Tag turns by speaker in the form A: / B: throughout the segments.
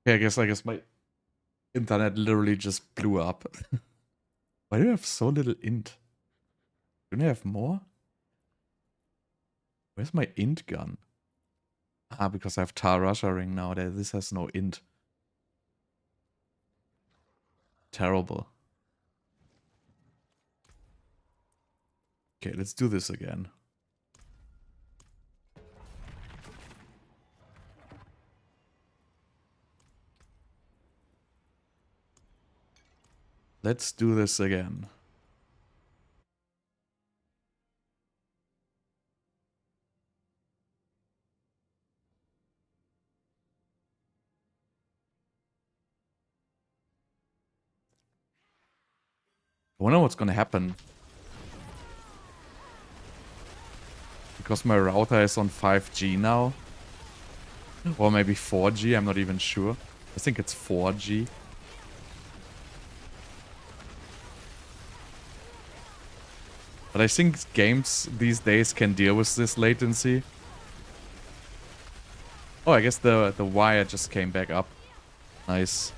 A: Okay, I guess my internet literally just blew up. Why do you have so little int? Don't you have more? Where's my int gun? Ah, because I have Tar Russia ring now. This has no int. Terrible. Okay, let's do this again. Let's do this again. I wonder what's gonna happen. Because my router is on 5G now. Or maybe 4G, I'm not even sure. I think it's 4G. But I think games these days can deal with this latency. Oh, I guess the wire just came back up. Nice.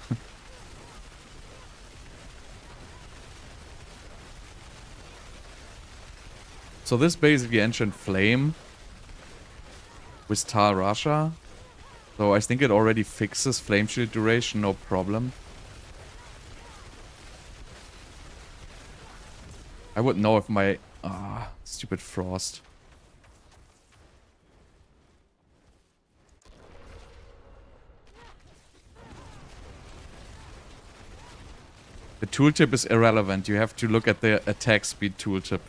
A: So this basically Ancient Flame with Tar Russia. So I think it already fixes Flame Shield duration, no problem. I would know if my... stupid Frost. The tooltip is irrelevant. You have to look at the attack speed tooltip.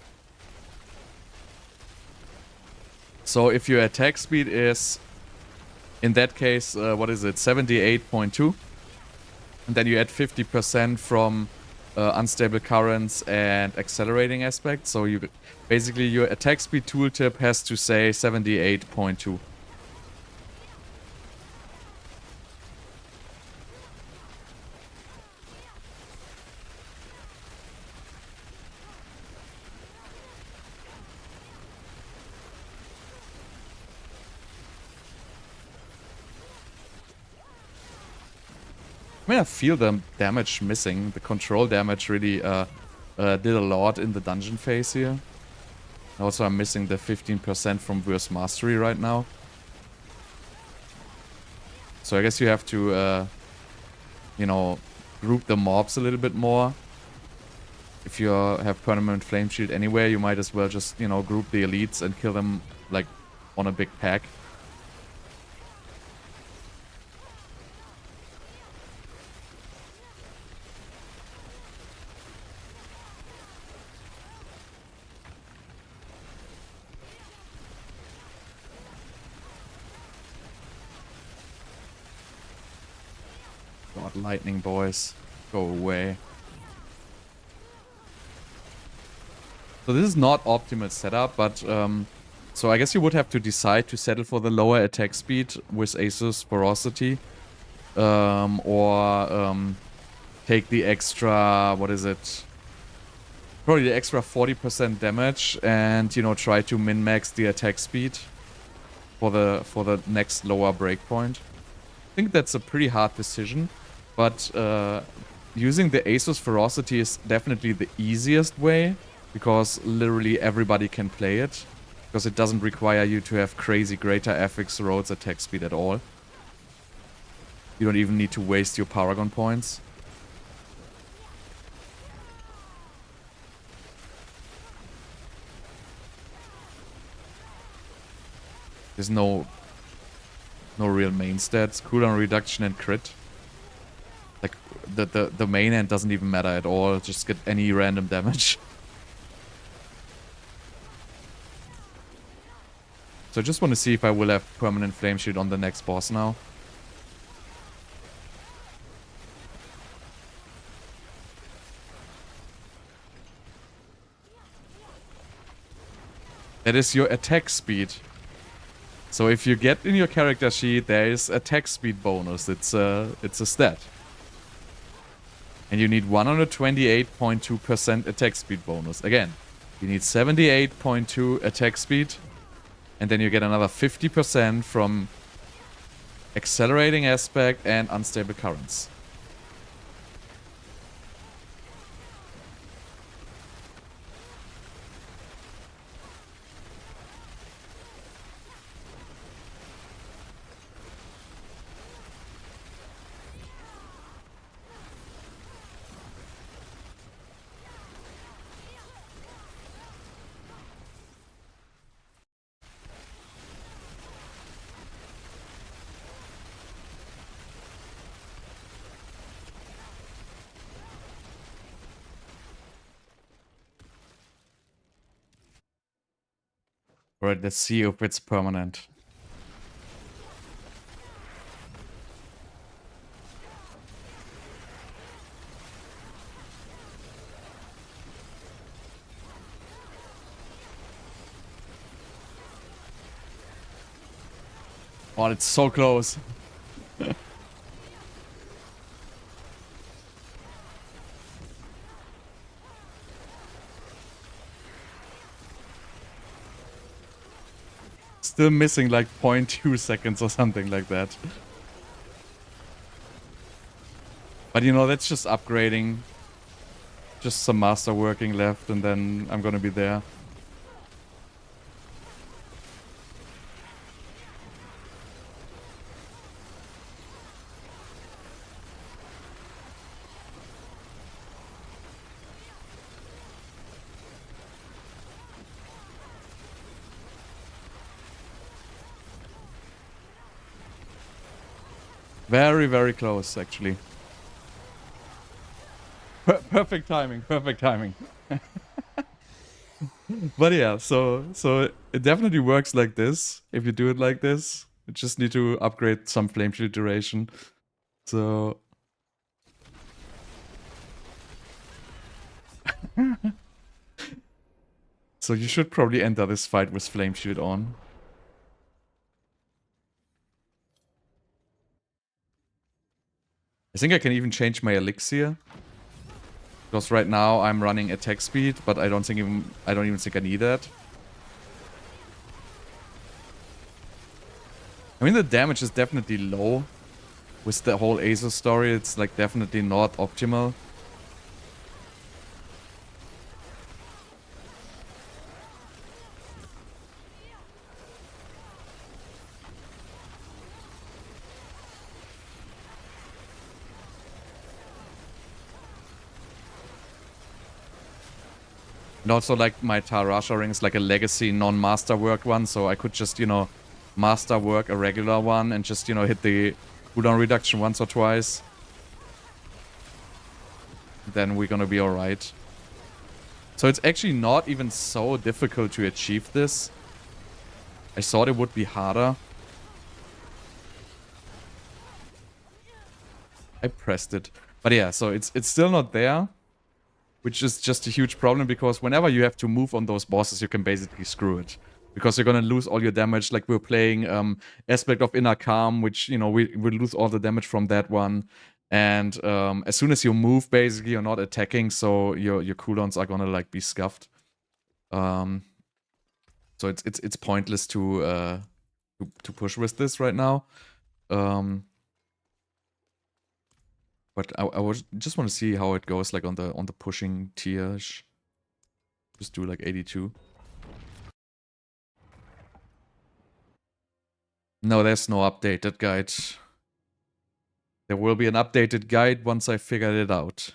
A: So if your attack speed is, in that case, what is it, 78.2? And then you add 50% from unstable currents and accelerating aspects. So you basically your attack speed tooltip has to say 78.2. I mean, I feel the damage missing. The control damage really did a lot in the dungeon phase here. Also, I'm missing the 15% from Verse Mastery right now. So I guess you have to, you know, group the mobs a little bit more. If you have Permanent Flame Shield anywhere, you might as well just, you know, group the elites and kill them, like, on a big pack. God, lightning boys. Go away. So this is not optimal setup, but so I guess you would have to decide to settle for the lower attack speed with Asus Ferocity, or take the extra, what is it? Probably the extra 40% damage, and you know, try to min-max the attack speed for the next lower breakpoint. I think that's a pretty hard decision, but using the Asus Ferocity is definitely the easiest way, because literally everybody can play it, because it doesn't require you to have crazy greater affix roads attack speed at all. You don't even need to waste your Paragon points. There's no real main stats. Cooldown reduction and crit. Like, the main end doesn't even matter at all. Just get any random damage. So I just want to see if I will have Permanent Flame Shield on the next boss now. That is your attack speed. So if you get in your character sheet, there is attack speed bonus. It's a stat. And you need 128.2% attack speed bonus. Again, you need 78.2 attack speed. And then you get another 50% from Accelerating aspect and unstable currents. Alright, let's see if it's permanent. Oh, it's so close. Still missing like 0.2 seconds or something like that. But you know, that's just upgrading. Just some master working left and then I'm gonna be there. Very, very close, actually. Perfect timing, perfect timing. But yeah, so it definitely works like this. If you do it like this, you just need to upgrade some flame shield duration. So so you should probably enter this fight with flame shield on. I think I can even change my elixir. Because right now I'm running attack speed, but I don't even think I need that. I mean, the damage is definitely low. With the whole Acer story, it's like definitely not optimal. And also, like, my Tarasha ring is like a legacy non-master work one, so I could just, you know, master work a regular one and just, you know, hit the cooldown reduction once or twice. Then we're gonna be alright. So it's actually not even so difficult to achieve this. I thought it would be harder. I pressed it. But yeah, so it's still not there. Which is just a huge problem, because whenever you have to move on those bosses, you can basically screw it. Because you're gonna lose all your damage. Like, we're playing Aspect of Inner Calm, which, you know, we lose all the damage from that one. And as soon as you move, basically, you're not attacking, so your cooldowns are gonna, like, be scuffed. So it's pointless to push with this right now. But I just want to see how it goes, like, on the pushing tiers. Just do like 82. No, there's no updated guide. There will be an updated guide once I figured it out.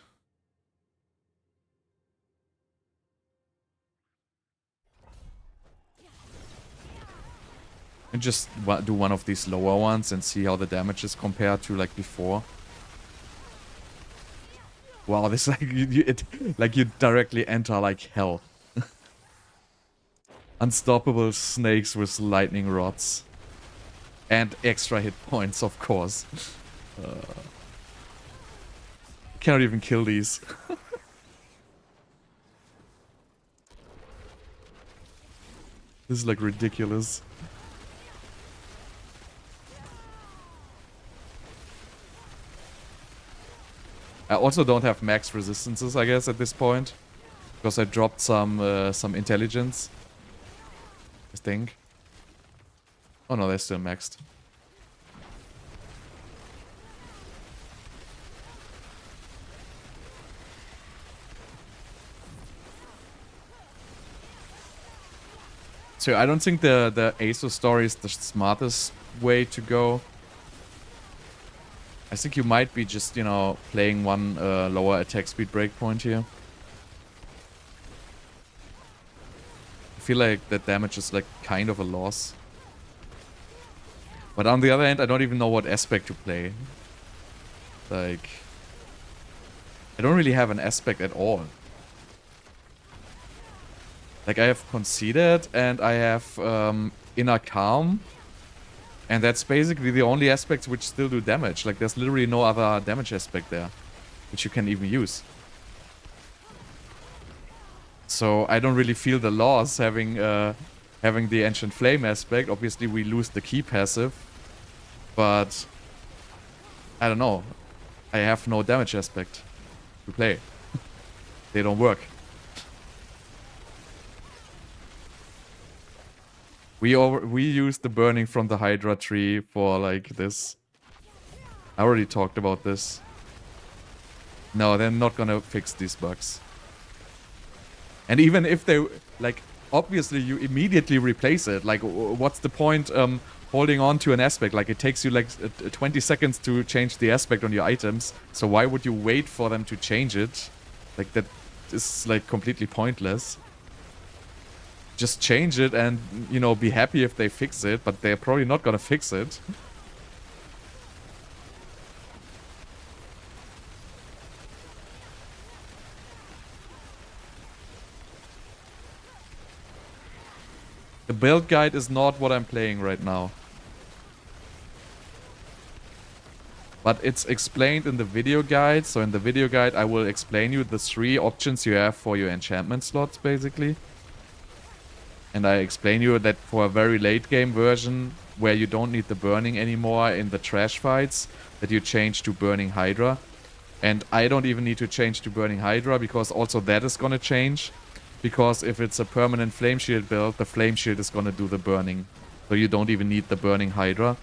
A: And just do one of these lower ones and see how the damage is compared to, like, before. Wow, this like you directly enter like hell. Unstoppable snakes with lightning rods. And extra hit points, of course. Cannot even kill these. This is like ridiculous. I also don't have max resistances, I guess, at this point. Because I dropped some intelligence. I think. Oh no, they're still maxed. So I don't think the ASO story is the smartest way to go. I think you might be just, you know, playing one lower attack speed breakpoint here. I feel like that damage is like kind of a loss. But on the other hand, I don't even know what aspect to play. Like, I don't really have an aspect at all. Like, I have Conceited and I have Inner Calm. And that's basically the only aspects which still do damage. Like, there's literally no other damage aspect there, which you can even use. So I don't really feel the loss having the Ancient Flame aspect. Obviously, we lose the key passive. But I don't know. I have no damage aspect to play. They don't work. We use the burning from the Hydra tree for like this. I already talked about this. No, they're not gonna fix these bugs. And even if they, like, obviously you immediately replace it. Like, what's the point holding on to an aspect? Like, it takes you like 20 seconds to change the aspect on your items. So why would you wait for them to change it? Like, that is like completely pointless. Just change it and, you know, be happy if they fix it, but they're probably not gonna fix it. The build guide is not what I'm playing right now. But it's explained in the video guide. So in the video guide, I will explain you the 3 options you have for your enchantment slots, basically. And I explain you that for a very late game version, where you don't need the burning anymore in the trash fights, that you change to burning Hydra. And I don't even need to change to burning Hydra, because also that is gonna change. Because if it's a permanent flame shield build, the flame shield is gonna do the burning. So you don't even need the burning Hydra.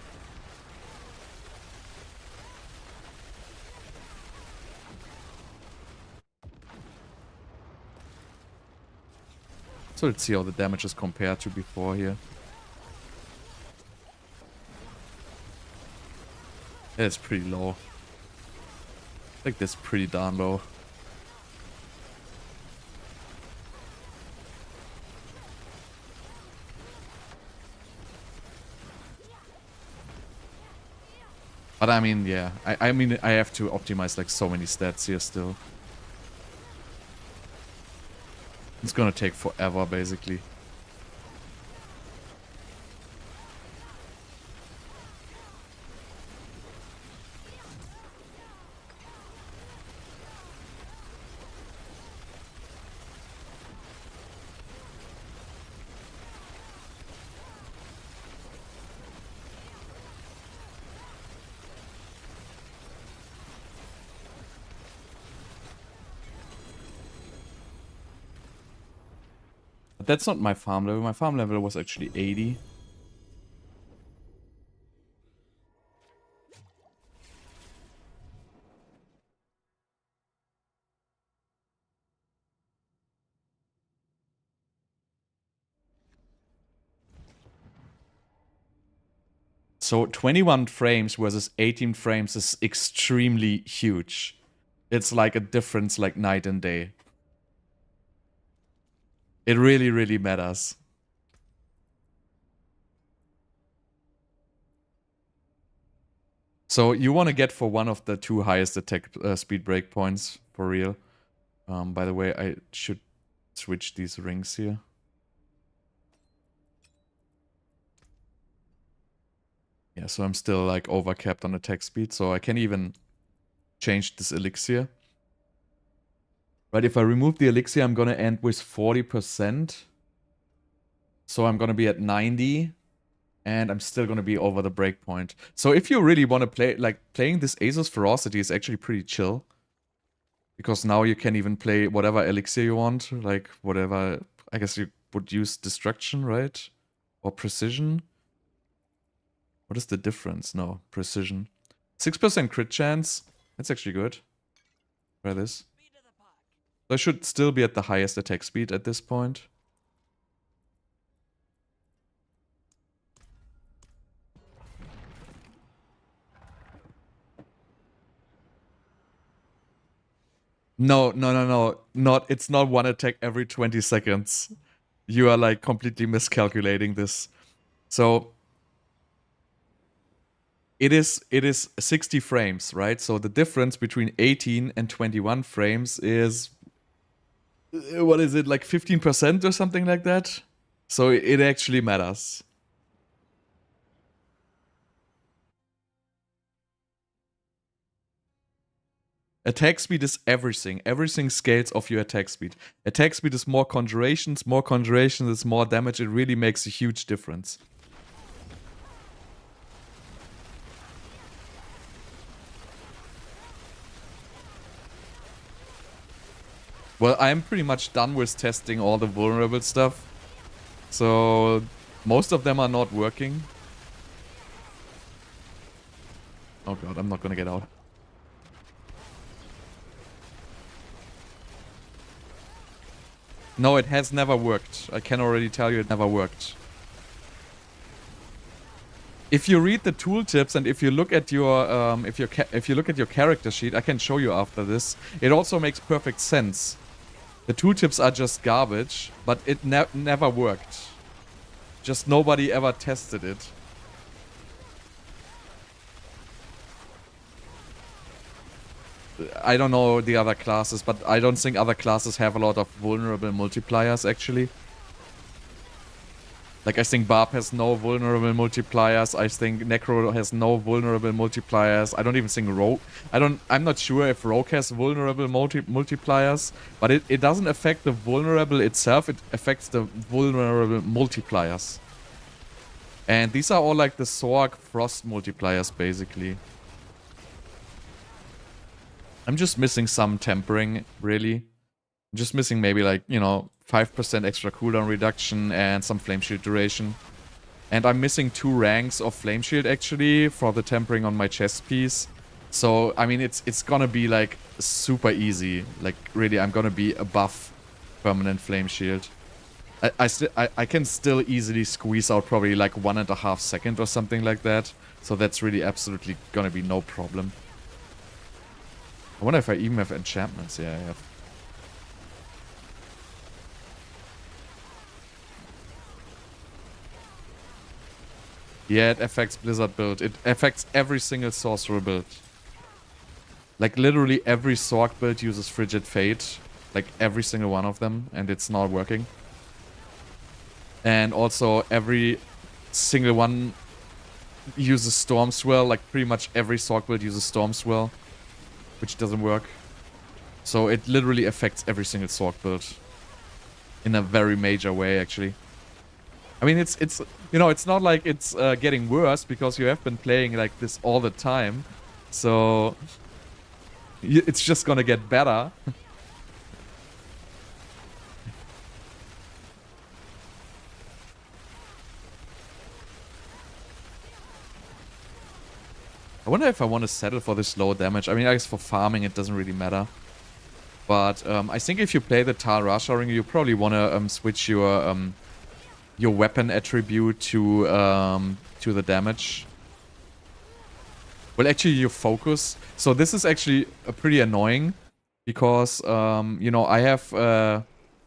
A: So let's see how the damage is compared to before here. Yeah, it's pretty low. I think that's pretty darn low. But I mean, yeah. I mean, I have to optimize like so many stats here still. It's gonna take forever, basically. But that's not my farm level. My farm level was actually 80. So 21 frames versus 18 frames is extremely huge. It's like a difference like night and day. It really, really matters. So you want to get for one of the 2 highest attack speed breakpoints, for real. By the way, I should switch these rings here. Yeah, so I'm still like overcapped on attack speed, so I can even change this elixir. But if I remove the elixir, I'm gonna end with 40%. So I'm gonna be at 90. And I'm still gonna be over the breakpoint. So if you really want to play, like, playing this Asus Ferocity is actually pretty chill. Because now you can even play whatever elixir you want. Like, whatever, I guess you would use Destruction, right? Or Precision. What is the difference? No, Precision. 6% crit chance. That's actually good. Try this. So I should still be at the highest attack speed at this point. No, no, no, no. Not, it's not one attack every 20 seconds. You are like completely miscalculating this. So it is 60 frames, right? So the difference between 18 and 21 frames is what is it, like 15% or something like that? So it actually matters. Attack speed is everything. Everything scales off your attack speed. Attack speed is more conjurations. More conjurations is more damage. It really makes a huge difference. Well, I'm pretty much done with testing all the vulnerable stuff. So most of them are not working. Oh god, I'm not gonna get out. No, it has never worked. I can already tell you it never worked. If you read the tooltips and if you look at your if you look at your character sheet, I can show you after this. It also makes perfect sense. The tooltips are just garbage, but it never worked. Just nobody ever tested it. I don't know the other classes, but I don't think other classes have a lot of vulnerable multipliers, actually. Like, I think Barb has no vulnerable multipliers. I think Necro has no vulnerable multipliers. I don't even think Rogue... I'm not sure if Rogue has vulnerable multipliers, but it doesn't affect the vulnerable itself. It affects the vulnerable multipliers. And these are all like the Sorg Frost multipliers, basically. I'm just missing some tempering, really. I'm just missing maybe like, you know, 5% extra cooldown reduction and some flame shield duration. And I'm missing 2 ranks of flame shield actually for the tempering on my chest piece. So, I mean, it's gonna be like super easy. Like, really, I'm gonna be above permanent flame shield. I can still easily squeeze out probably like 1.5 seconds or something like that. So that's really absolutely gonna be no problem. I wonder if I even have enchantments. Yeah, I have. Yeah, it affects Blizzard build. It affects every single sorcerer build. Like, literally every Sorg build uses Fridgit Fate. Like, every single one of them. And it's not working. And also, every single one uses Storm Swell. Like, pretty much every Sorg build uses Storm Swell. Which doesn't work. So it literally affects every single Sorg build. In a very major way, actually. I mean, it's you know, it's not like it's getting worse because you have been playing like this all the time. So it's just gonna get better. I wonder if I want to settle for this low damage. I mean, I guess for farming it doesn't really matter. But I think if you play the Tal Rasha ring, you probably want to switch your weapon attribute to the damage. Well, actually, your focus. So this is actually pretty annoying because you know, I have a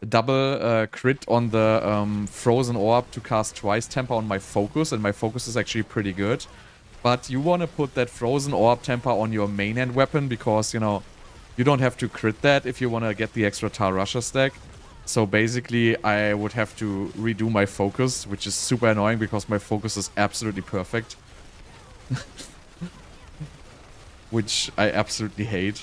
A: double crit on the frozen orb to cast twice temper on my focus, and my focus is actually pretty good. But you want to put that frozen orb temper on your main hand weapon because, you know, you don't have to crit that if you want to get the extra Tal Rasha stack. So basically, I would have to redo my focus, which is super annoying because my focus is absolutely perfect. Which I absolutely hate.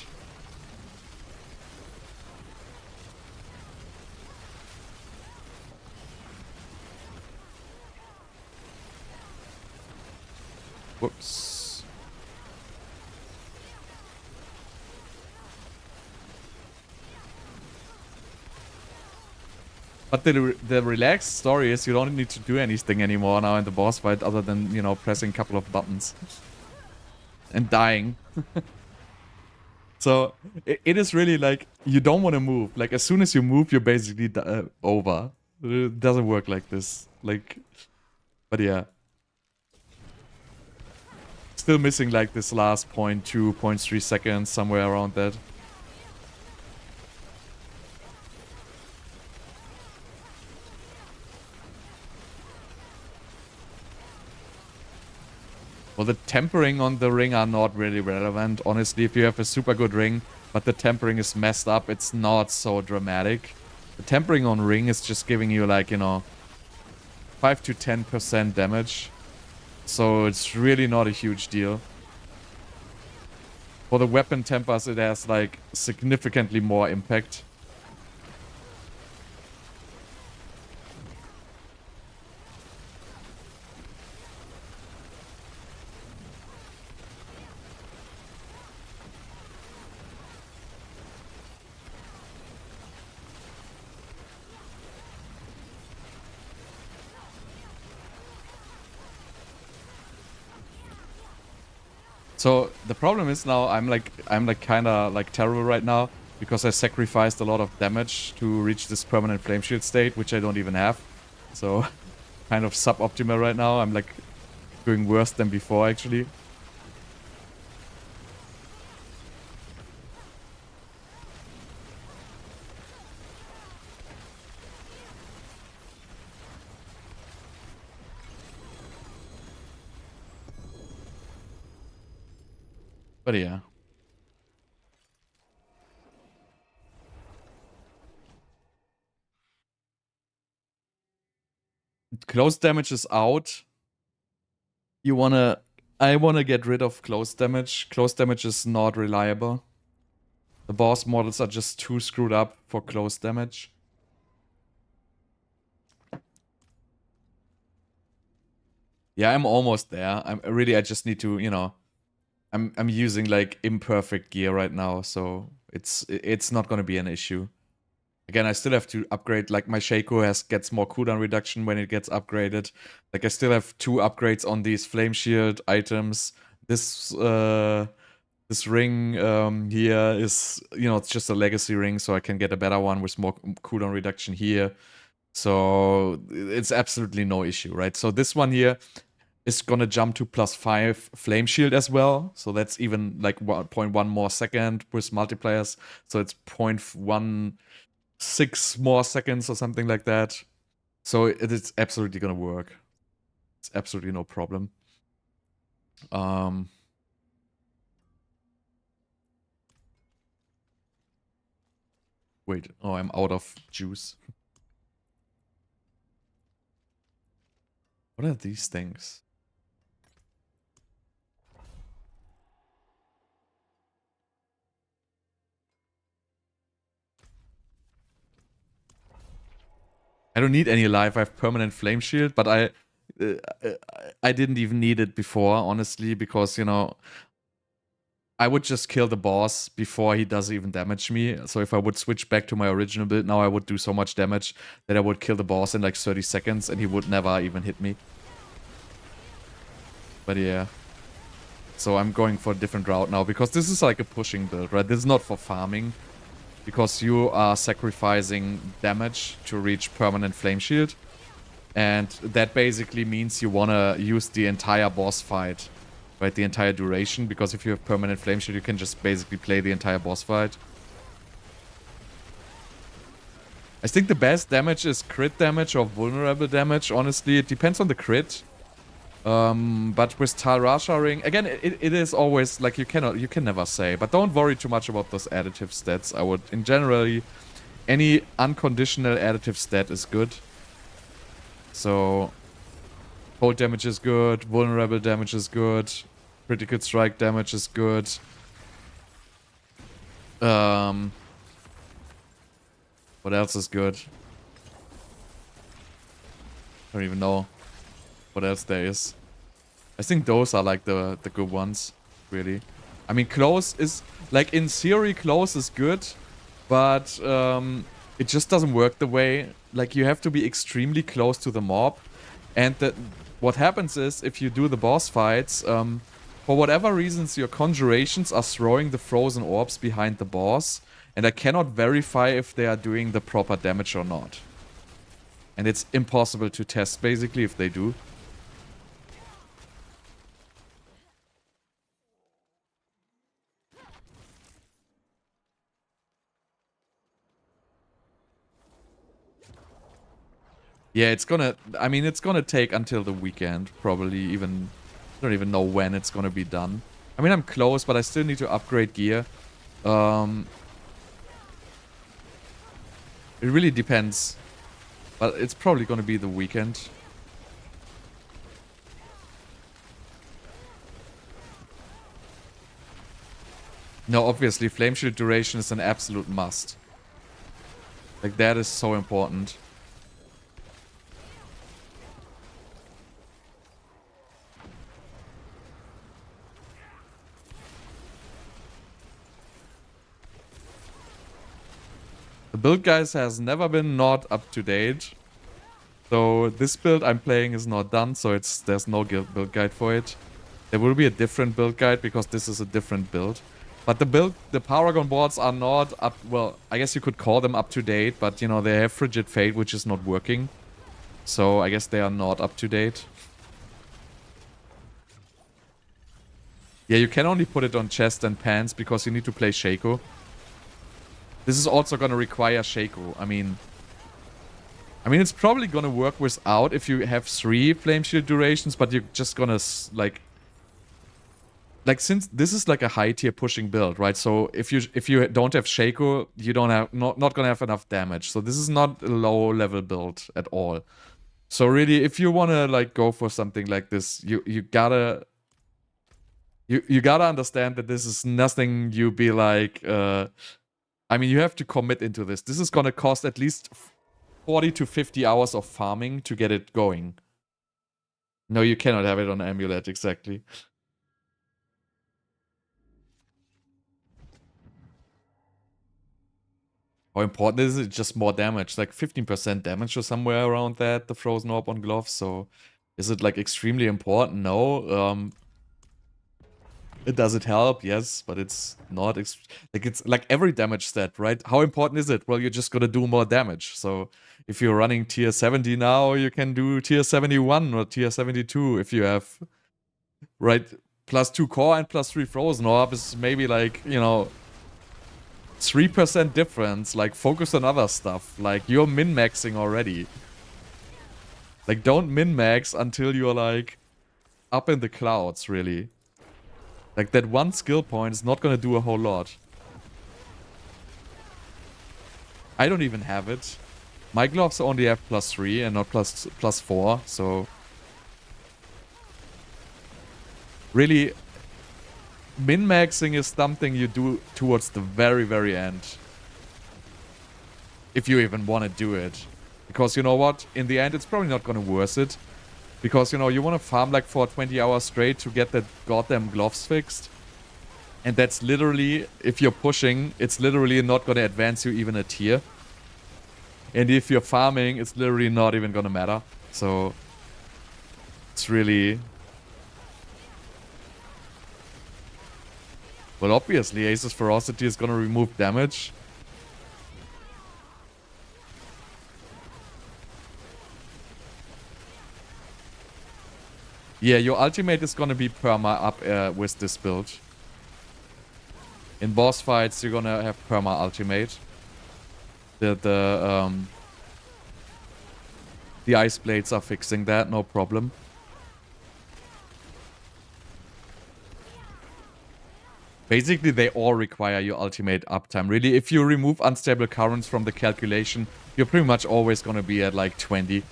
A: Whoops. But the relaxed story is you don't need to do anything anymore now in the boss fight other than, you know, pressing a couple of buttons. And dying. So, it is really like, you don't want to move. Like, as soon as you move, you're basically over. It doesn't work like this. Like, but yeah. Still missing like this last 0.2, 0.3 seconds, somewhere around that. Well, the tempering on the ring are not really relevant. Honestly, if you have a super good ring, but the tempering is messed up, it's not so dramatic. The tempering on ring is just giving you like, you know, 5 to 10% damage. So it's really not a huge deal. For the weapon tempers, it has like significantly more impact. So the problem is now I'm like kind of like terrible right now because I sacrificed a lot of damage to reach this permanent flame shield state, which I don't even have. So kind of suboptimal right now. I'm like doing worse than before actually. But yeah. Close damage is out. I wanna get rid of close damage. Close damage is not reliable. The boss models are just too screwed up for close damage. Yeah, I'm almost there. I just need to, you know, I'm using like imperfect gear right now, so it's not gonna be an issue. Again, I still have to upgrade, like my Shaco gets more cooldown reduction when it gets upgraded. Like I still have 2 upgrades on these flame shield items. This ring here is, you know, it's just a legacy ring, so I can get a better one with more cooldown reduction here. So it's absolutely no issue, right? So this one here is gonna jump to +5 flame shield as well. So that's even like 0.1 more second with multipliers. So it's 0.16 more seconds or something like that. So it's absolutely gonna work. It's absolutely no problem. Wait, oh, I'm out of juice. What are these things? I don't need any life. I have permanent flame shield, but I didn't even need it before, honestly, because, you know, I would just kill the boss before he does even damage me. So if I would switch back to my original build now, I would do so much damage that I would kill the boss in like 30 seconds and he would never even hit me. But yeah. So I'm going for a different route now because this is like a pushing build, right? This is not for farming because you are sacrificing damage to reach permanent flame shield. And that basically means you want to use the entire boss fight, right? The entire duration, because if you have permanent flame shield, you can just basically play the entire boss fight. I think the best damage is crit damage or vulnerable damage, honestly. It depends on the crit. But with Tarasha Ring, again, it is always, like, you can never say. But don't worry too much about those additive stats. I would, in generally, any unconditional additive stat is good. So, cold damage is good, vulnerable damage is good, critical strike damage is good. What else is good? I don't even know what else there is. I think those are like the good ones, really. I mean, close is, like, in theory, close is good, but it just doesn't work the way. Like, you have to be extremely close to the mob. And what happens is, if you do the boss fights, for whatever reasons, your conjurations are throwing the frozen orbs behind the boss. And I cannot verify if they are doing the proper damage or not. And it's impossible to test, basically, if they do. Yeah, it's gonna take until the weekend, probably even don't even know when it's gonna be done. I mean, I'm close, but I still need to upgrade gear. It really depends. But it's probably gonna be the weekend. No, obviously, Flame Shield duration is an absolute must. Like, that is so important. The build, guys, has never been not up to date. So this build I'm playing is not done, so there's no build guide for it. There will be a different build guide because this is a different build. But the Paragon boards are not up, well, I guess you could call them up to date, but you know, they have Fridgit Fate, which is not working. So I guess they are not up to date. Yeah, you can only put it on chest and pants because you need to play Shaco. This is also gonna require Shaco. I mean, it's probably gonna work without if you have 3 Flame Shield durations, but you're just gonna, like, since this is like a high tier pushing build, right? So if you don't have Shaco, you don't have not gonna have enough damage. So this is not a low level build at all. So really, if you wanna like go for something like this, you gotta understand that this is nothing you be like. I mean, you have to commit into this. This is gonna cost at least 40 to 50 hours of farming to get it going. No, you cannot have it on Amulet, exactly. How important is it? Just more damage, like 15% damage or somewhere around that, the Frozen Orb on gloves. So is it like extremely important? No. Does it help? Yes, but it's not like it's like every damage stat, right? How important is it? Well, you're just gonna do more damage. So if you're running tier 70 now, you can do tier 71 or tier 72 if you have, right, +2 core and +3 Frozen Orb is maybe like, you know, 3% difference. Like, focus on other stuff. Like, you're min-maxing already. Like, don't min-max until you're like up in the clouds, really. Like, that one skill point is not gonna do a whole lot. I don't even have it. My gloves only have +3 and not +4, so... Really, min-maxing is something you do towards the very, very end. If you even want to do it. Because you know what? In the end, it's probably not gonna worth it. Because, you know, you want to farm like for 20 hours straight to get that goddamn gloves fixed. And that's literally, if you're pushing, it's literally not going to advance you even a tier. And if you're farming, it's literally not even going to matter. So, it's really... Well, obviously, Ace's Ferocity is going to remove damage. Yeah, your ultimate is gonna be perma up with this build. In boss fights, you're gonna have perma ultimate. The ice blades are fixing that, no problem. Basically, they all require your ultimate uptime. Really, if you remove unstable currents from the calculation, you're pretty much always gonna be at like 20.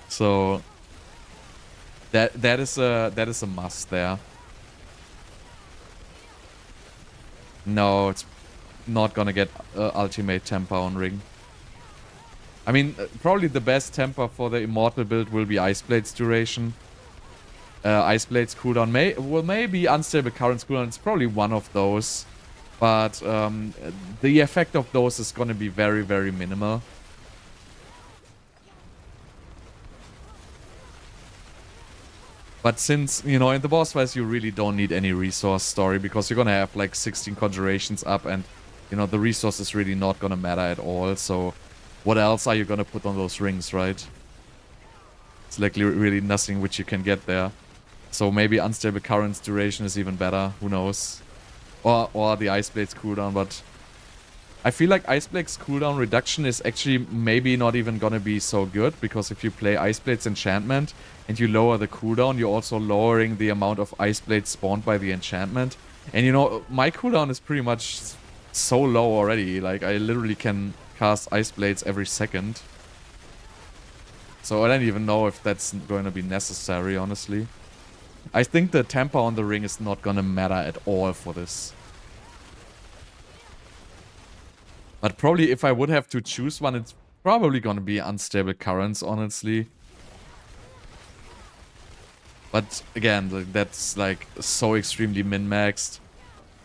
A: So... That is a must there. No, it's not gonna get ultimate temper on ring. I mean, probably the best temper for the immortal build will be Ice Blade's duration. Ice Blade's cooldown maybe unstable currents cooldown. It's probably one of those, but the effect of those is gonna be very, very minimal. But since, you know, in the boss fights, you really don't need any resource story because you're gonna have like 16 conjurations up and, you know, the resource is really not gonna matter at all. So what else are you gonna put on those rings, right? It's like really nothing which you can get there. So maybe unstable currents duration is even better, who knows. Or the Ice Blades cooldown, but I feel like Ice Blade's cooldown reduction is actually maybe not even gonna be so good, because if you play Ice Blade's enchantment and you lower the cooldown, you're also lowering the amount of Ice Blades spawned by the enchantment. And you know, my cooldown is pretty much so low already. Like, I literally can cast Ice Blades every second. So I don't even know if that's going to be necessary, honestly. I think the temper on the ring is not gonna matter at all for this. But probably if I would have to choose one, it's probably gonna be Unstable Currents, honestly. But again, that's like so extremely min-maxed.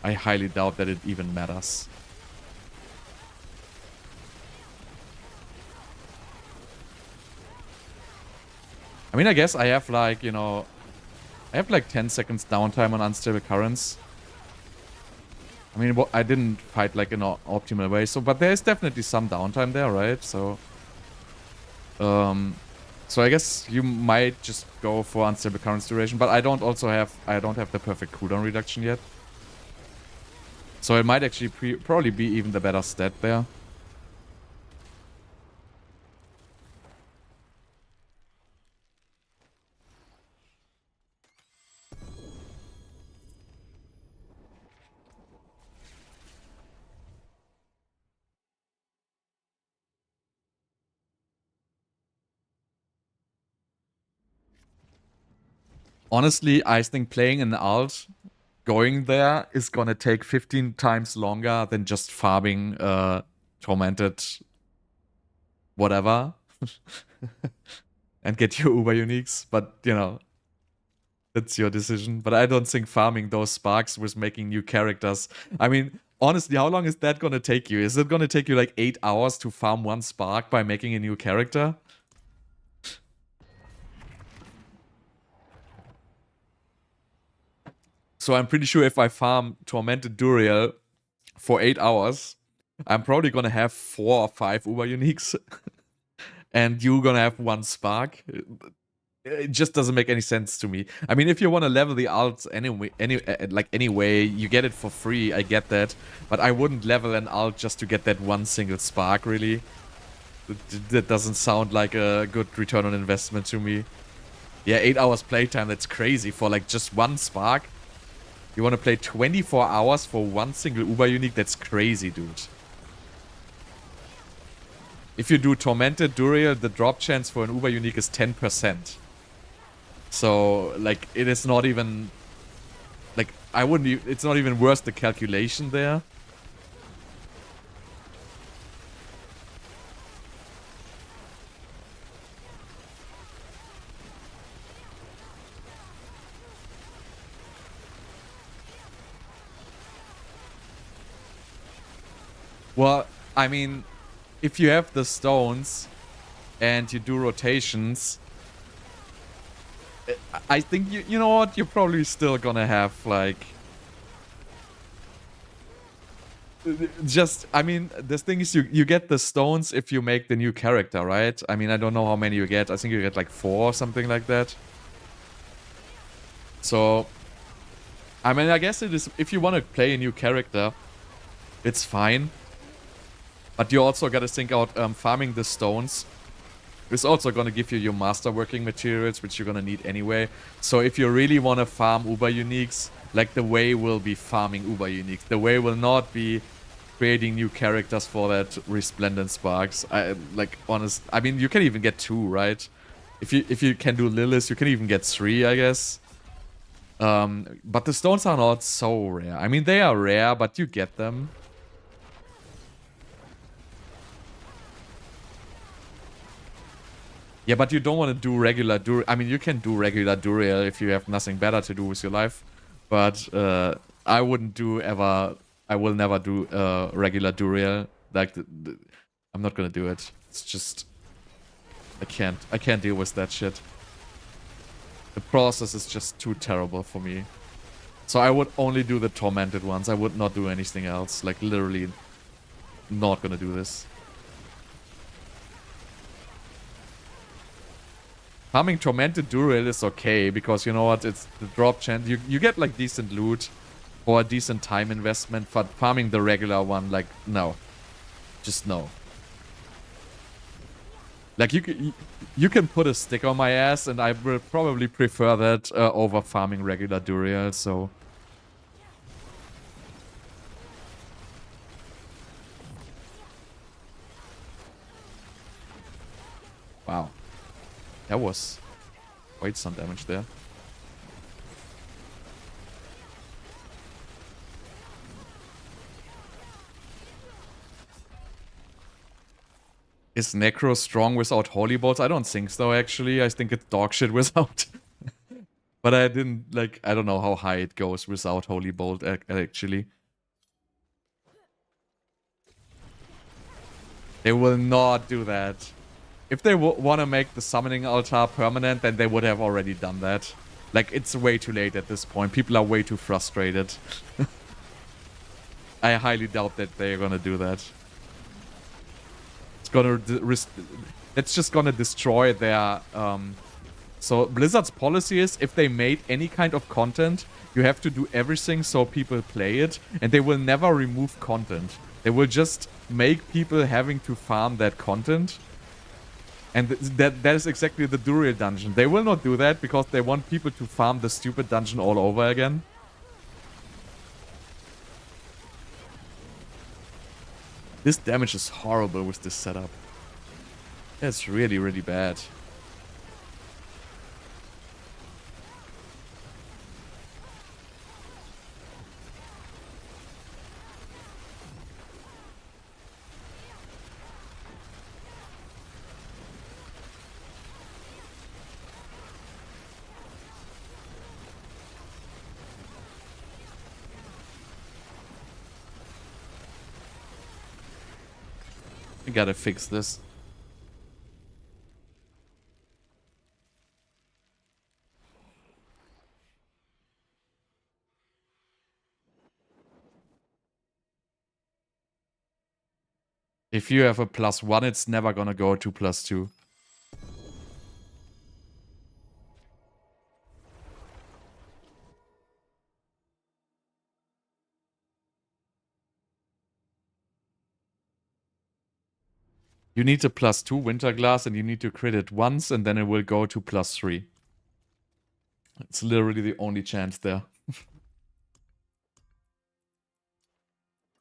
A: I highly doubt that it even matters. I mean, I guess I have like, you know, I have like 10 seconds downtime on Unstable Currents. I mean, I didn't fight like in an optimal way, so, but there's definitely some downtime there, right? So, so I guess you might just go for Unstable Currents duration, but I don't have the perfect cooldown reduction yet. So it might actually probably be even the better stat there. Honestly, I think playing an alt, going there, is gonna take 15 times longer than just farming Tormented whatever. And get your Uber Uniques, but, you know, that's your decision. But I don't think farming those sparks with making new characters. I mean, honestly, how long is that gonna take you? Is it gonna take you like 8 hours to farm one spark by making a new character? So I'm pretty sure if I farm Tormented Duriel for 8 hours, I'm probably gonna have 4 or 5 Uber Uniques. And you're gonna have 1 spark. It just doesn't make any sense to me. I mean, if you want to level the alt anyway, you get it for free, I get that. But I wouldn't level an alt just to get that 1 single spark, really. That doesn't sound like a good return on investment to me. Yeah, 8 hours playtime, that's crazy for like just 1 spark. You want to play 24 hours for 1 single Uber Unique? That's crazy, dude. If you do Tormented Duriel, the drop chance for an Uber Unique is 10%. So, like, it is not even... Like, I wouldn't... It's not even worth the calculation there. Well, I mean, if you have the stones and you do rotations, I think you know what, you're probably still gonna have like just, I mean, the thing is you get the stones if you make the new character, right? I mean, I don't know how many you get. I think you get like 4 or something like that. So I mean, I guess it is, if you want to play a new character, it's fine. But you also gotta think out, farming the stones is also gonna give you your masterworking materials, which you're gonna need anyway. So if you really want to farm Uber Uniques, like, the way will be farming Uber Uniques. The way will not be creating new characters for that Resplendent Sparks. I mean, you can even get 2, right? If you can do Lilith, you can even get 3, I guess. But the stones are not so rare. I mean, they are rare, but you get them. Yeah, but you don't want to do regular I mean, you can do regular Duriel if you have nothing better to do with your life. But I wouldn't do ever... I will never do regular Duriel. Like, I'm not gonna do it. It's just... I can't deal with that shit. The process is just too terrible for me. So I would only do the Tormented ones. I would not do anything else. Like, literally not gonna do this. Farming Tormented Duriel is okay, because you know what, it's the drop chance. You get like decent loot for a decent time investment, but farming the regular one, like, no. Just no. Like, you can put a stick on my ass, and I will probably prefer that over farming regular Duriel, so... Wow. That was quite some damage there. Is Necro strong without Holy Bolts? I don't think so, actually. I think it's dog shit without. But I didn't, like, I don't know how high it goes without Holy Bolt, actually. They will not do that. If they want to make the summoning altar permanent, then they would have already done that. Like, it's way too late at this point. People are way too frustrated. I highly doubt that they're gonna do that. It's gonna... It's just gonna destroy their... So Blizzard's policy is, if they made any kind of content, you have to do everything so people play it, and they will never remove content. They will just make people having to farm that content. And that is exactly the Duriel dungeon. They will not do that because they want people to farm the stupid dungeon all over again. This damage is horrible with this setup. It's really, really bad. I gotta fix this. If you have a +1, it's never gonna go to +2. You need a +2 Winter Glass, and you need to crit it once, and then it will go to +3. It's literally the only chance there.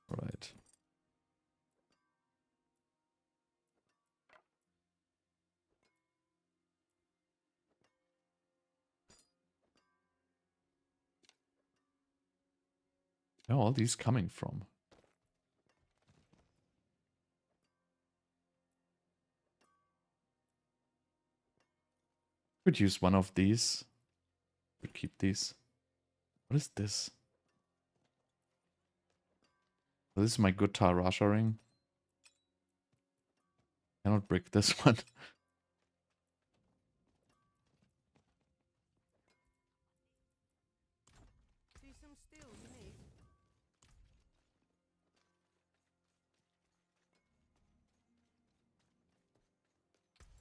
A: Right. Where are all these coming from? Could use one of these. Could keep these. What is this? Oh, this is my good Tarasha ring. Cannot break this one.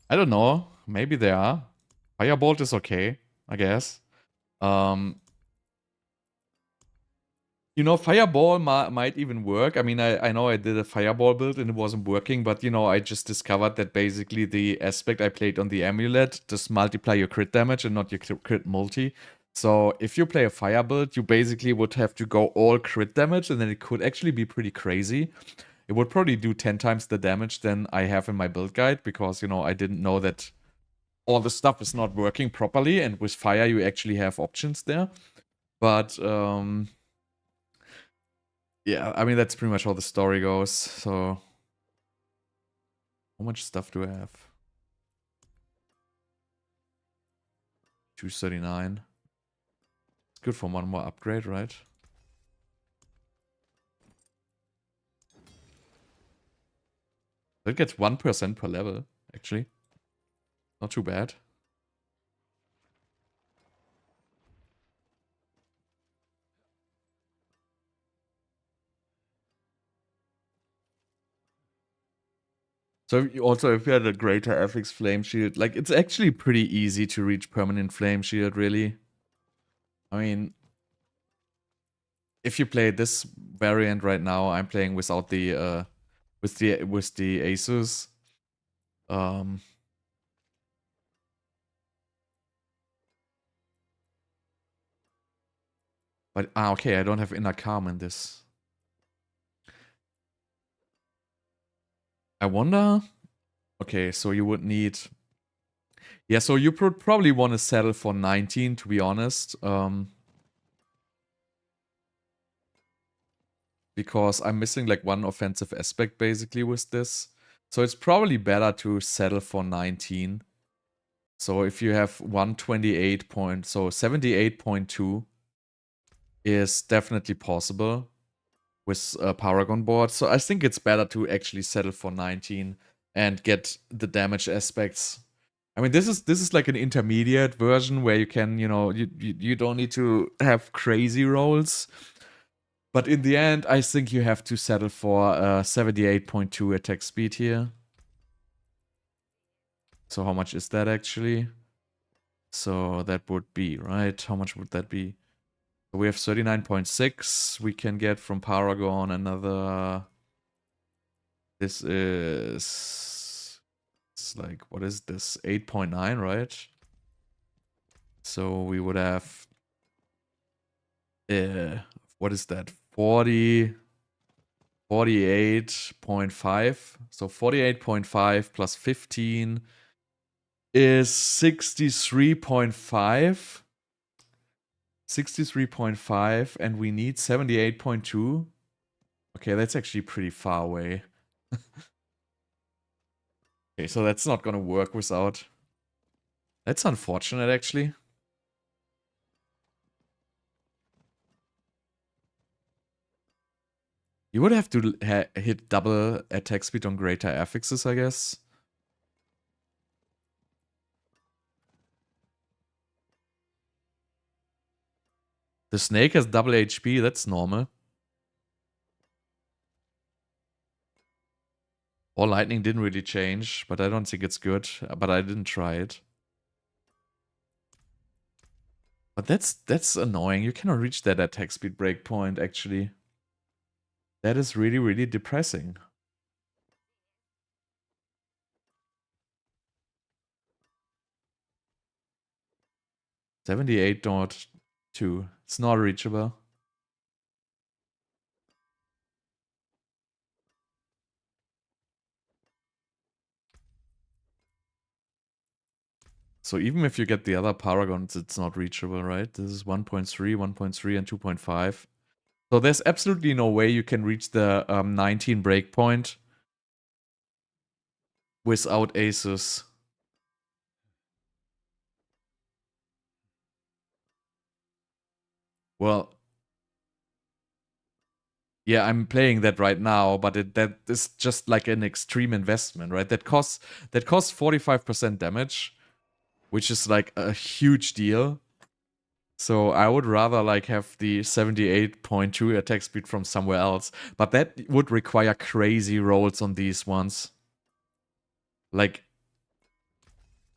A: I don't know. Maybe they are. Firebolt is okay, I guess. You know, Fireball might even work. I mean, I know I did a Fireball build and it wasn't working, but, you know, I just discovered that basically the aspect I played on the Amulet just multiply your crit damage and not your crit multi. So if you play a Fire build, you basically would have to go all crit damage, and then it could actually be pretty crazy. It would probably do 10 times the damage than I have in my build guide, because, you know, I didn't know that all the stuff is not working properly, and with Fire you actually have options there. But, yeah, I mean, that's pretty much how the story goes, so... How much stuff do I have? 239. It's good for one more upgrade, right? It gets 1% per level, actually. Not too bad. So if you had a greater FX Flame Shield, like, it's actually pretty easy to reach permanent Flame Shield, really. I mean, if you play this variant right now, I'm playing without the with the Asus. But okay, I don't have inner calm in this. I wonder. Okay, so you would need. Yeah, so you probably want to settle for 19, to be honest. Because I'm missing like one offensive aspect basically with this. So it's probably better to settle for 19. So if you have 128 point, so 78.2 is definitely possible with a Paragon board. So I think it's better to actually settle for 19 and get the damage aspects. I mean, this is like an intermediate version where you can, you don't need to have crazy rolls. But in the end, I think you have to settle for 78.2 attack speed here. So how much is that actually? So that would be, right? How much would that be? So we have 39.6. We can get from Paragon another... This is... It's like, what is this? 8.9, right? So we would have... what is that? 48.5. So 48.5 plus 15 is 63.5. 63.5, and we need 78.2. Okay, that's actually pretty far away. Okay, so that's not gonna work without... That's unfortunate, actually. You would have to hit double attack speed on greater affixes, I guess. The snake has double HP, that's normal. Or lightning didn't really change, but I don't think it's good. But I didn't try it. But that's annoying. You cannot reach that attack speed breakpoint, actually. That is really, really depressing. $78.2. It's not reachable. So even if you get the other paragons, it's not reachable, right? This is 1.3, 1.3, and 2.5. So there's absolutely no way you can reach the 19 breakpoint without Asus. Well, yeah, I'm playing that right now, but that is just like an extreme investment, right? That costs 45% damage, which is like a huge deal. So I would rather like have the 78.2 attack speed from somewhere else, but that would require crazy rolls on these ones. Like,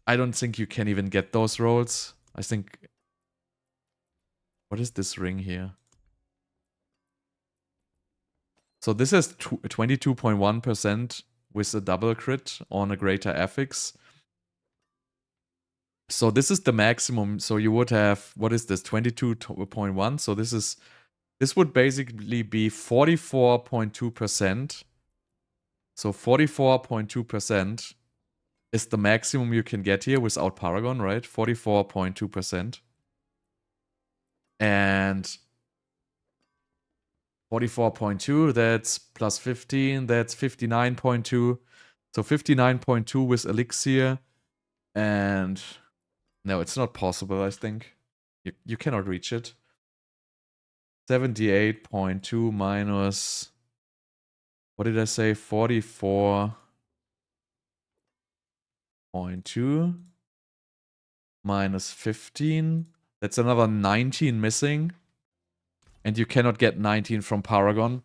A: I don't think you can even get those rolls. I think... What is this ring here? So this is 22.1% with a double crit on a greater affix. So this is the maximum. So you would have, what is this, 22.1? So this would basically be 44.2%. So 44.2% is the maximum you can get here without Paragon, right? 44.2%. And 44.2, that's plus 15, that's 59.2. So 59.2 with Elixir. And no, it's not possible, I think. You cannot reach it. 78.2 minus... What did I say? 44.2 minus 15. That's another 19 missing. And you cannot get 19 from Paragon.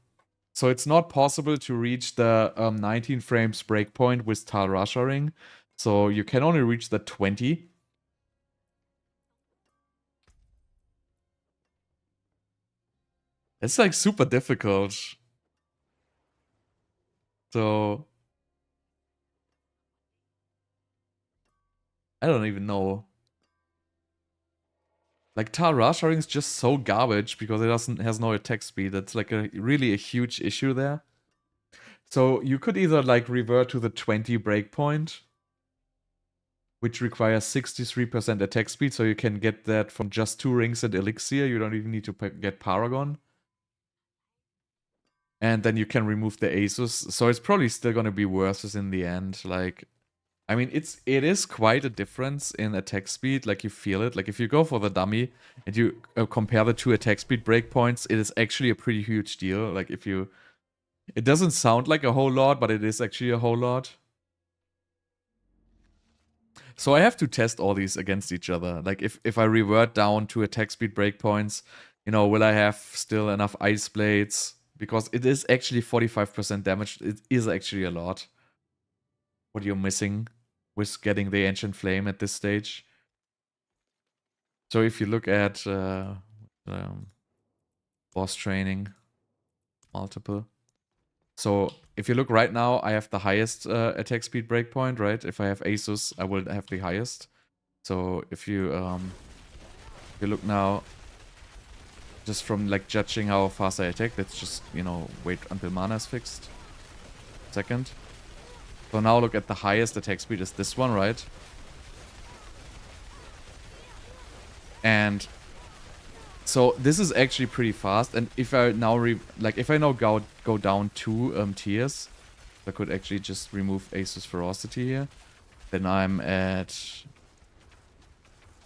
A: So it's not possible to reach the 19 frames breakpoint with Tal Rasharing. So you can only reach the 20. It's like super difficult. So I don't even know. Like Tar sharing is just so garbage because it has no attack speed. That's like really a huge issue there. So you could either like revert to the 20 breakpoint, which requires 63% attack speed, so you can get that from just 2 rings and elixir. You don't even need to get Paragon. And then you can remove the Asus. So it's probably still gonna be worse in the end. Like, I mean, it is quite a difference in attack speed. Like you feel it. Like if you go for the dummy and you compare the 2 attack speed breakpoints, it is actually a pretty huge deal. Like if you, it doesn't sound like a whole lot, but it is actually a whole lot. So I have to test all these against each other. Like if I revert down to attack speed breakpoints, you know, will I have still enough ice blades? Because it is actually 45% damage. It is actually a lot. What you're missing with getting the Ancient Flame at this stage. So if you look at boss training, multiple. So if you look right now, I have the highest attack speed breakpoint, right? If I have Asus, I will have the highest. So if you look now, just from like judging how fast I attack, let's just, you know, wait until mana is fixed. Second. So now look at the highest attack speed is this one, right? And so this is actually pretty fast. And if I now if I now go down 2 tiers, I could actually just remove Asus Ferocity here. Then I'm at,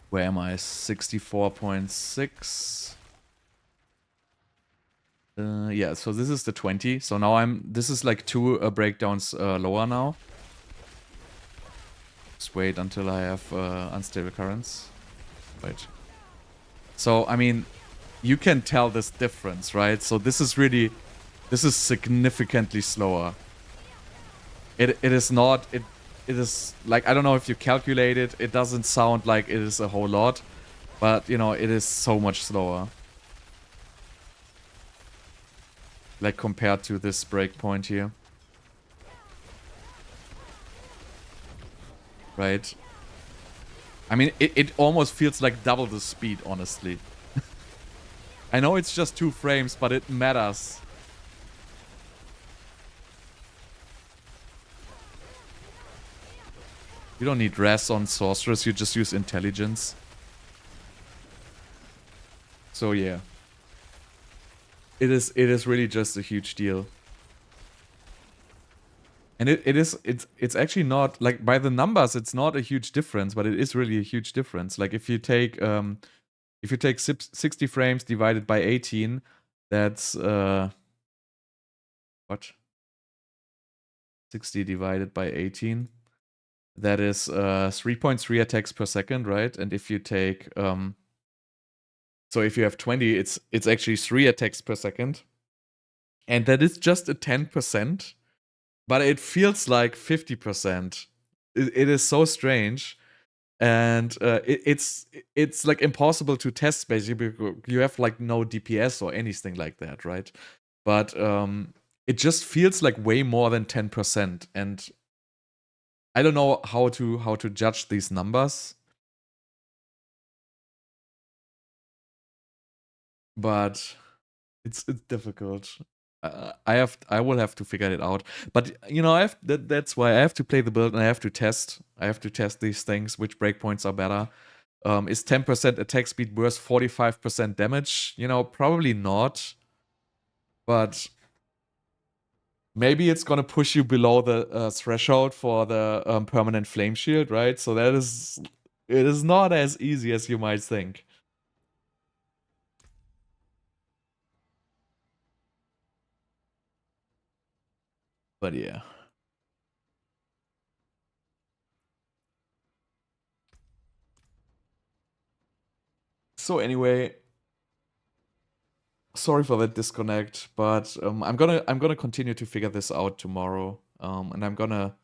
A: where am I? 64.6. Yeah, so this is the 20. So now this is like 2 breakdowns lower now. Just wait until I have unstable currents. Wait. So, I mean, you can tell this difference, right? So this is significantly slower. It is not, it is, like, I don't know if you calculate it, it doesn't sound like it is a whole lot, but, you know, it is so much slower. Like, compared to this breakpoint here. Right? I mean, it almost feels like double the speed, honestly. I know it's just 2 frames, but it matters. You don't need res on sorcerers, you just use intelligence. So yeah. It is really just a huge deal. And it's actually not, like, by the numbers it's not a huge difference, but it is really a huge difference. Like if you take 60 frames divided by 18, that's what? 60 divided by 18. That is 3.3 attacks per second, right? And if you take so if you have 20, it's actually 3 attacks per second. And that is just a 10%, but it feels like 50%. It is so strange. And it's like impossible to test, basically, because you have like no DPS or anything like that, right? But it just feels like way more than 10%. And I don't know how to judge these numbers. But it's difficult. I will have to figure it out. But you know, that's why I have to play the build and I have to test. I have to test these things, which breakpoints are better. Is 10% attack speed worth 45% damage? You know, probably not. But maybe it's gonna push you below the threshold for the permanent flame shield, right? So it is not as easy as you might think. But yeah. So anyway, sorry for that disconnect, but I'm gonna continue to figure this out tomorrow. And I'm gonna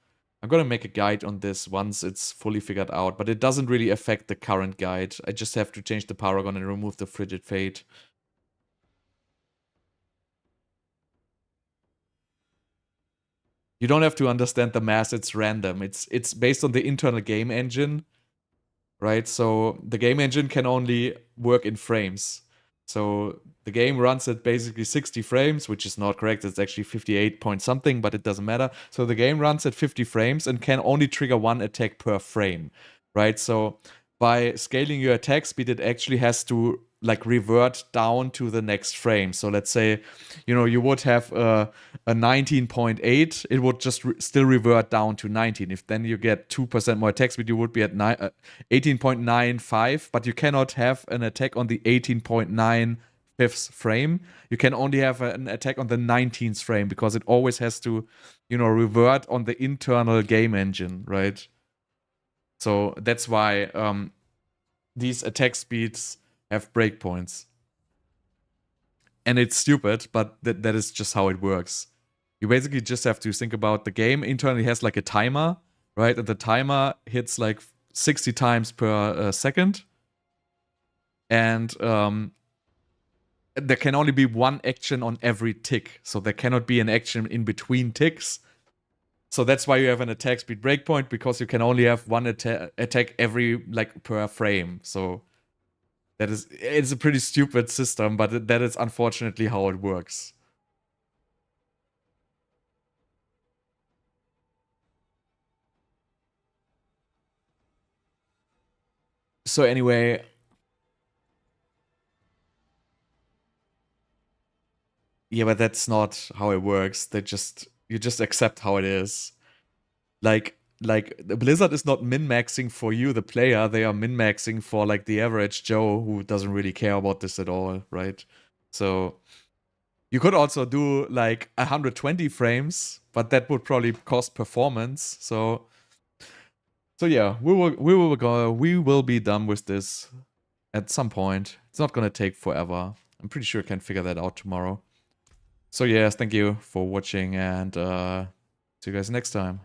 A: make a guide on this once it's fully figured out. But it doesn't really affect the current guide. I just have to change the Paragon and remove the Fridgit Fate. You don't have to understand the math, it's random. It's based on the internal game engine, right? So the game engine can only work in frames. So the game runs at basically 60 frames, which is not correct. It's actually 58 point something, but it doesn't matter. So the game runs at 50 frames and can only trigger one attack per frame, right? So by scaling your attack speed, it actually has to like revert down to the next frame. So let's say, you would have a 19.8, it would just still revert down to 19. If then you get 2% more attack speed, you would be at 18.95, but you cannot have an attack on the 18.95th frame. You can only have an attack on the 19th frame because it always has to, revert on the internal game engine, right? So that's why these attack speeds have breakpoints. And it's stupid, but that is just how it works. You basically just have to think about the game internally has like a timer, right? And the timer hits like 60 times per second. And there can only be one action on every tick. So there cannot be an action in between ticks. So that's why you have an attack speed breakpoint, because you can only have one attack every like per frame. So it's a pretty stupid system, but that is unfortunately how it works. So anyway, yeah, but that's not how it works. You just accept how it is. Like the Blizzard is not min-maxing for you, the player. They are min-maxing for like the average Joe who doesn't really care about this at all, right? So you could also do like 120 frames, but that would probably cost performance. So yeah, we will be done with this at some point. It's not gonna take forever. I'm pretty sure I can figure that out tomorrow. So yes, thank you for watching, and see you guys next time.